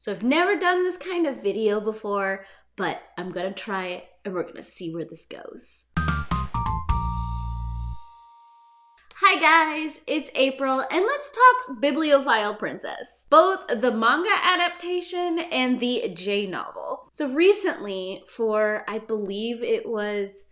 So I've never done this kind of video before, but I'm gonna try it and we're gonna see where this goes. Hi guys, it's April and let's talk Bibliophile Princess, both the manga adaptation and the J novel. So recently, for I believe it was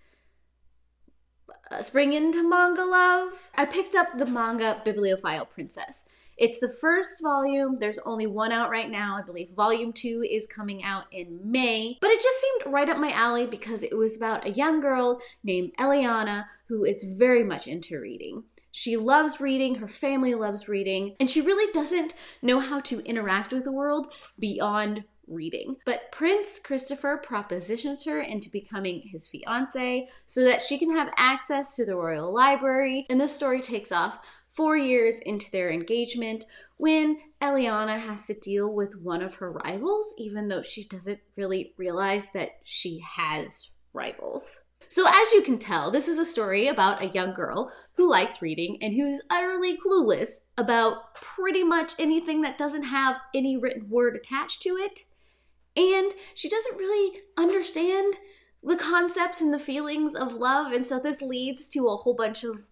spring into manga love, I picked up the manga Bibliophile Princess. It's the first volume. There's only one out right now. I believe volume 2 is coming out in May. But it just seemed right up my alley because it was about a young girl named Eliana who is very much into reading. She loves reading, her family loves reading, and she really doesn't know how to interact with the world beyond reading. But Prince Christopher propositions her into becoming his fiancé so that she can have access to the royal library, and the story takes off 4 years into their engagement when Eliana has to deal with one of her rivals, even though she doesn't really realize that she has rivals. So as you can tell, this is a story about a young girl who likes reading and who's utterly clueless about pretty much anything that doesn't have any written word attached to it. And she doesn't really understand the concepts and the feelings of love. And so this leads to a whole bunch of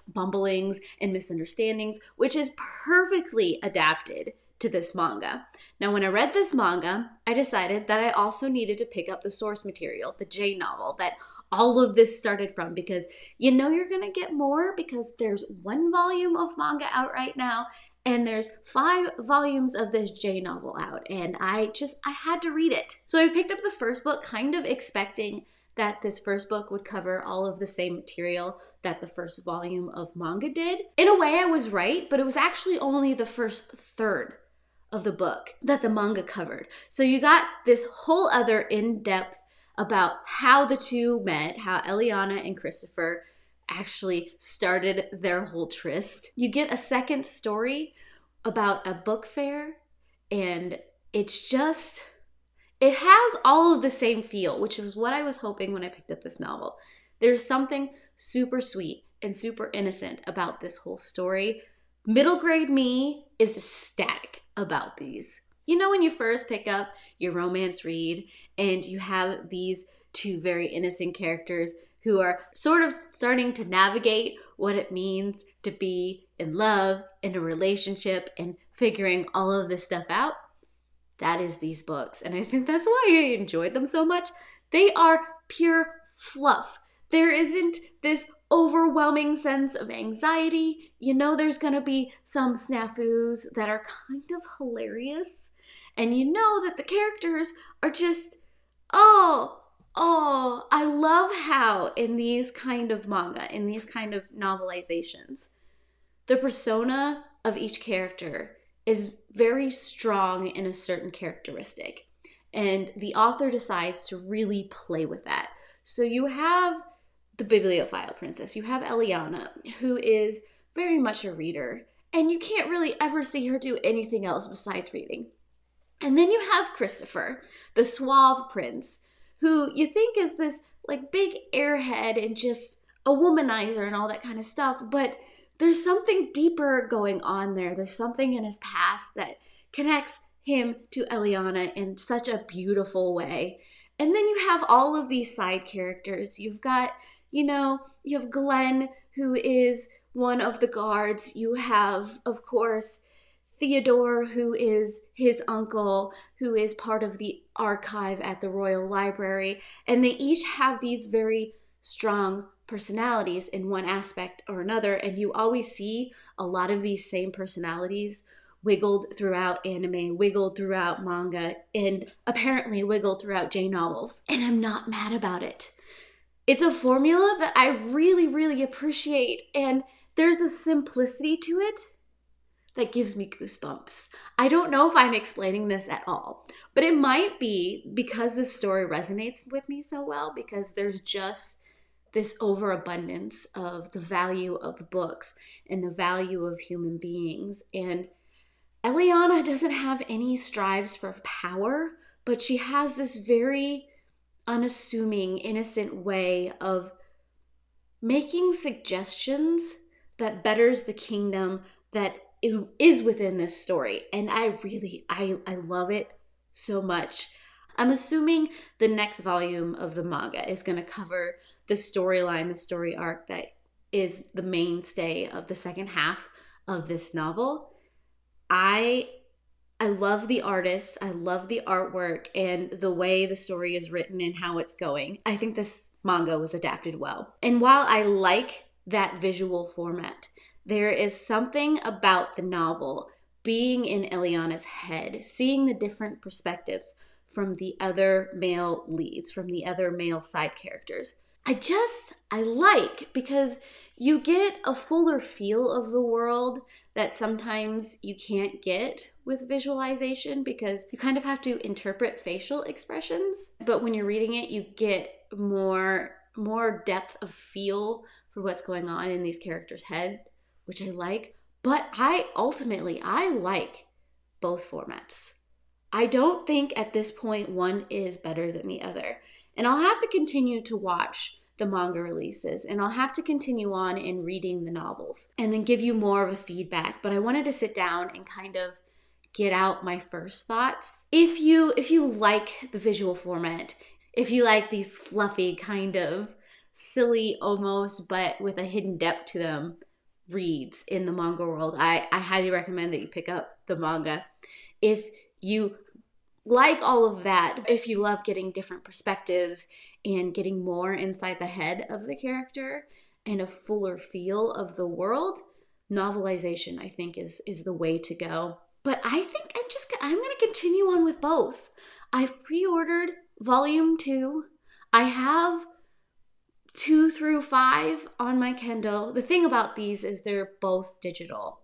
bumblings and misunderstandings, which is perfectly adapted to this manga. Now, when I read this manga, I decided that I also needed to pick up the source material, the J novel that all of this started from, because you know you're gonna get more because there's 1 volume of manga out right now and there's 5 volumes of this J novel out, and I had to read it. So I picked up the first book kind of expecting that this first book would cover all of the same material that the first volume of manga did. In a way, I was right, but it was actually only the first third of the book that the manga covered. So you got this whole other in-depth about how the two met, how Eliana and Christopher actually started their whole tryst. You get a second story about a book fair, and it has all of the same feel, which is what I was hoping when I picked up this novel. There's something super sweet and super innocent about this whole story. Middle grade me is ecstatic about these. You know when you first pick up your romance read and you have these 2 very innocent characters who are sort of starting to navigate what it means to be in love, in a relationship, and figuring all of this stuff out? That is these books. And I think that's why I enjoyed them so much. They are pure fluff. There isn't this overwhelming sense of anxiety. You know there's gonna be some snafus that are kind of hilarious. And you know that the characters are just, I love how in these kind of manga, in these kind of novelizations, the persona of each character is very strong in a certain characteristic. And the author decides to really play with that. So you have the Bibliophile Princess, you have Eliana, who is very much a reader, and you can't really ever see her do anything else besides reading. And then you have Christopher, the suave prince, who you think is this big airhead and just a womanizer and all that kind of stuff, but there's something deeper going on there. There's something in his past that connects him to Eliana in such a beautiful way. And then you have all of these side characters. You've got, you have Glenn, who is one of the guards. You have, of course, Theodore, who is his uncle, who is part of the archive at the Royal Library. And they each have these very strong personalities in one aspect or another. And you always see a lot of these same personalities wiggled throughout anime, wiggled throughout manga, and apparently wiggled throughout J novels. And I'm not mad about it. It's a formula that I really, really appreciate. And there's a simplicity to it that gives me goosebumps. I don't know if I'm explaining this at all, but it might be because this story resonates with me so well, because there's just this overabundance of the value of books and the value of human beings. And Eliana doesn't have any strives for power, but she has this very unassuming, innocent way of making suggestions that betters the kingdom that is within this story. And I love it so much. I'm assuming the next volume of the manga is going to cover the storyline, the story arc that is the mainstay of the second half of this novel. I love the artist. I love the artwork and the way the story is written and how it's going. I think this manga was adapted well. And while I like that visual format, there is something about the novel being in Eliana's head, seeing the different perspectives from the other male leads, from the other male side characters. I like, because you get a fuller feel of the world that sometimes you can't get with visualization, because you kind of have to interpret facial expressions. But when you're reading it, you get more depth of feel for what's going on in these characters' head, which I like. But I like both formats. I don't think at this point one is better than the other. And I'll have to continue to watch the manga releases, and I'll have to continue on in reading the novels and then give you more of a feedback. But I wanted to sit down and kind of get out my first thoughts. If you like the visual format, if you like these fluffy, kind of silly almost, but with a hidden depth to them, reads in the manga world, I highly recommend that you pick up the manga. If you like all of that, if you love getting different perspectives and getting more inside the head of the character and a fuller feel of the world, novelization, I think, is the way to go. But I think I'm going to continue on with both. I've pre-ordered volume 2. I have 2 through 5 on my Kindle. The thing about these is they're both digital.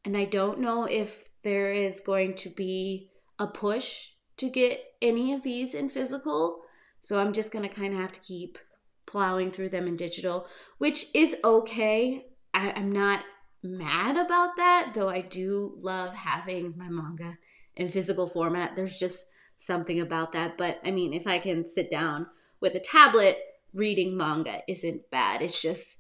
And I don't know if there is going to be a push to get any of these in physical. So I'm just going to kind of have to keep plowing through them in digital, which is okay. I'm not mad about that, though I do love having my manga in physical format. There's just something about that. But I mean, if I can sit down with a tablet, reading manga isn't bad. It's just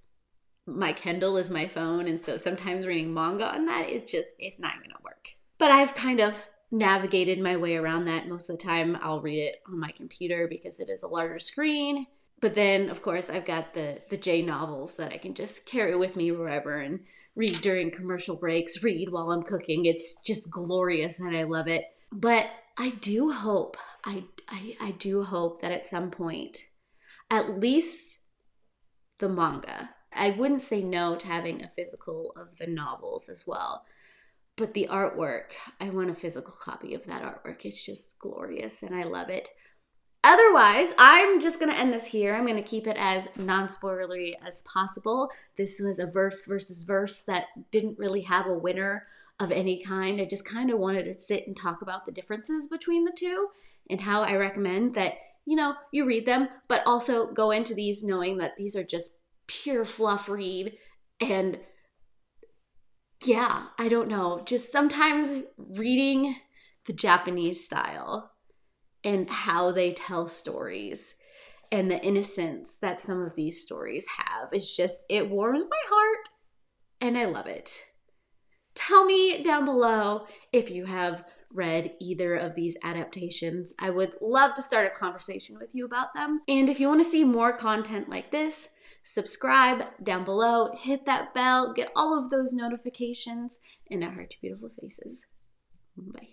my Kindle is my phone, and so sometimes reading manga on that it's not going to work. But I've kind of navigated my way around that. Most of the time I'll read it on my computer because it is a larger screen. But then, of course, I've got the J novels that I can just carry with me wherever and read during commercial breaks, read while I'm cooking. It's just glorious and I love it. But I do hope that at some point, at least the manga, I wouldn't say no to having a physical of the novels as well. But the artwork, I want a physical copy of that artwork. It's just glorious and I love it. Otherwise, I'm just going to end this here. I'm going to keep it as non-spoilery as possible. This was a verse versus verse that didn't really have a winner of any kind. I just kind of wanted to sit and talk about the differences between the two and how I recommend that, you read them, but also go into these knowing that these are just pure fluff read. And yeah, I don't know, just sometimes reading the Japanese style and how they tell stories and the innocence that some of these stories have is just, it warms my heart and I love it. Tell me down below if you have read either of these adaptations. I would love to start a conversation with you about them. And if you want to see more content like this, subscribe down below, hit that bell, get all of those notifications, and I heart your beautiful faces. Bye.